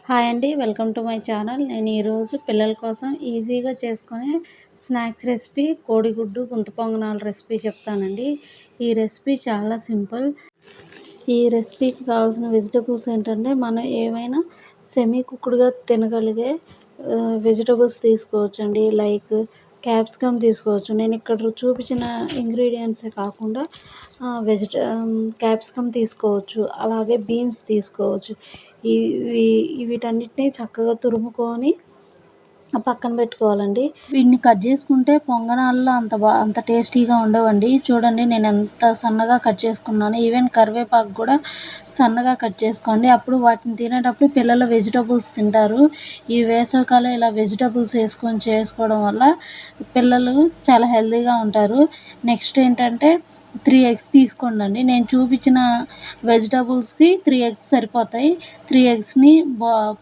Hi అండి. Welcome to my channel. నేను ఈరోజు పిల్లల కోసం ఈజీగా చేసుకునే స్నాక్స్ రెసిపీ కోడిగుడ్డు గుంత పొంగనాల రెసిపీ చెప్తానండి. ఈ రెసిపీ చాలా సింపుల్. ఈ రెసిపీకి కావాల్సిన వెజిటబుల్స్ ఏంటంటే మనం ఏమైనా సెమీ కుక్డ్గా తినగలిగే వెజిటబుల్స్ తీసుకోవచ్చండి. లైక్ క్యాప్సికమ్ తీసుకోవచ్చు. నేను ఇక్కడ చూపించిన ఇంగ్రీడియంట్సే కాకుండా క్యాప్సికమ్ తీసుకోవచ్చు, అలాగే బీన్స్ తీసుకోవచ్చు. ఇవి వీటన్నిటిని చక్కగా తురుముకొని పక్కన పెట్టుకోవాలండి. వీటిని కట్ చేసుకుంటే పొంగనాల్లో అంత టేస్టీగా ఉండవండి. చూడండి నేను ఎంత సన్నగా కట్ చేసుకున్నాను. ఈవెన్ కరివేపాకు కూడా సన్నగా కట్ చేసుకోండి. అప్పుడు వాటిని తినేటప్పుడు పిల్లలు వెజిటబుల్స్ తింటారు. ఈ వేసవికాలం ఇలా వెజిటబుల్స్ వేసుకొని చేసుకోవడం వల్ల పిల్లలు చాలా హెల్తీగా ఉంటారు. నెక్స్ట్ ఏంటంటే 3 ఎగ్స్ తీసుకోండి. నేను చూపించిన వెజిటబుల్స్కి 3 ఎగ్స్ సరిపోతాయి. 3 ఎగ్స్ని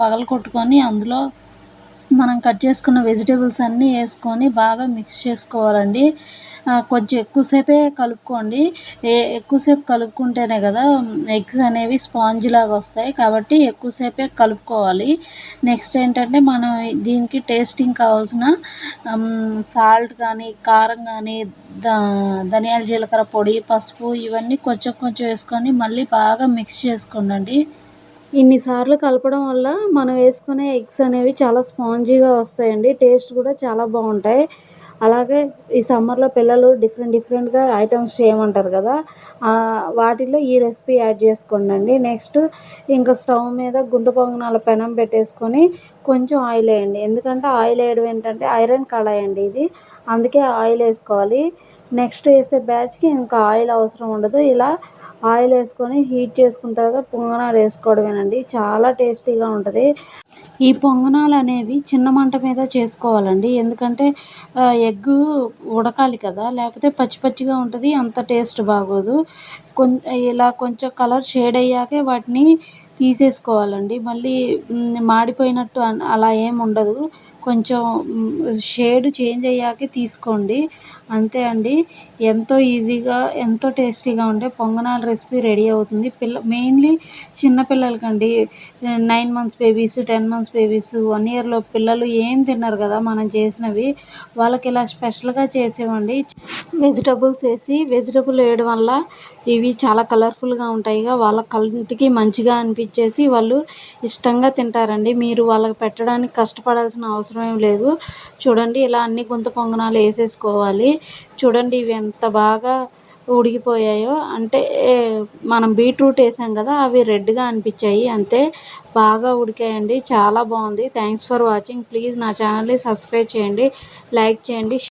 పగలగొట్టుకొని అందులో మనం కట్ చేసుకున్న వెజిటేబుల్స్ అన్నీ వేసుకొని బాగా మిక్స్ చేసుకోవాలండి. కొంచెం ఎక్కువసేపే కలుపుకోండి. ఎక్కువసేపు కలుపుకుంటేనే కదా ఎగ్స్ అనేవి స్పాంజ్ లాగా వస్తాయి. కాబట్టి ఎక్కువసేపే కలుపుకోవాలి. నెక్స్ట్ ఏంటంటే మనం దీనికి టేస్టింగ్ కావాల్సిన సాల్ట్ కానీ, కారం కానీ, ధనియాల జీలకర్ర పొడి, పసుపు ఇవన్నీ కొంచెం కొంచెం వేసుకొని మళ్ళీ బాగా మిక్స్ చేసుకోండి. ఇన్నిసార్లు కలపడం వల్ల మనం వేసుకునే ఎగ్స్ అనేవి చాలా స్పాంజీగా వస్తాయండి. టేస్ట్ కూడా చాలా బాగుంటాయి. అలాగే ఈ సమ్మర్లో పిల్లలు డిఫరెంట్గా ఐటమ్స్ చేయమంటారు కదా, వాటిల్లో ఈ రెసిపీ యాడ్ చేసుకోండి. నెక్స్ట్ ఇంకా స్టవ్ మీద గుంత పొంగనాల పెనం పెట్టేసుకొని కొంచెం ఆయిల్ వేయండి. ఎందుకంటే ఆయిల్ వేయడం ఏంటంటే ఐరన్ కళాయి అండి ఇది, అందుకే ఆయిల్ వేసుకోవాలి. నెక్స్ట్ వేసే బ్యాచ్కి ఇంకా ఆయిల్ అవసరం ఉండదు. ఇలా ఆయిల్ వేసుకొని హీట్ చేసుకున్న తర్వాత పొంగనాలు వేసుకోవడమేనండి. చాలా టేస్టీగా ఉంటుంది. ఈ పొంగనాలు అనేవి చిన్న మంట మీద చేసుకోవాలండి. ఎందుకంటే ఎగ్ ఉడకాలి కదా, లేకపోతే పచ్చి పచ్చిగా ఉంటుంది, అంత టేస్ట్ బాగోదు. ఇలా కొంచెం కలర్ షేడ్ అయ్యాకే వాటిని తీసేసుకోవాలండి. మళ్ళీ మాడిపోయినట్టు అలా ఏమి ఉండదు. కొంచెం షేడ్ చేంజ్ అయ్యాకే తీసుకోండి. అంతే అండి. ఎంతో ఈజీగా ఎంతో టేస్టీగా ఉండే పొంగనాల రెసిపీ రెడీ అవుతుంది. మెయిన్లీ చిన్నపిల్లలకండి. 9 మంత్స్ బేబీస్, 10 మంత్స్ బేబీస్, 1 ఇయర్లో పిల్లలు ఏం తిన్నారు కదా మనం చేసినవి, వాళ్ళకి ఇలా స్పెషల్గా చేసేవండి. వెజిటబుల్స్ వేయడం వల్ల ఇవి చాలా కలర్ఫుల్గా ఉంటాయిగా, వాళ్ళ కంటికి మంచిగా అనిపించేసి వాళ్ళు ఇష్టంగా తింటారండి. మీరు వాళ్ళకి పెట్టడానికి కష్టపడాల్సిన అవసరం ఏం లేదు. చూడండి ఇలా అన్ని గుంత పొంగనాలు వేసేసుకోవాలి. చూడండి ఇవి ఎంత బాగా ఉడికిపోయాయో, అంటే మనం బీట్రూట్ వేసాం కదా, అవి రెడ్గా అనిపించాయి. అంతే, బాగా ఉడికాయండి. చాలా బాగుంది. Thanks for watching. ప్లీజ్ నా ఛానల్ని సబ్స్క్రైబ్ చేయండి, లైక్ చేయండి.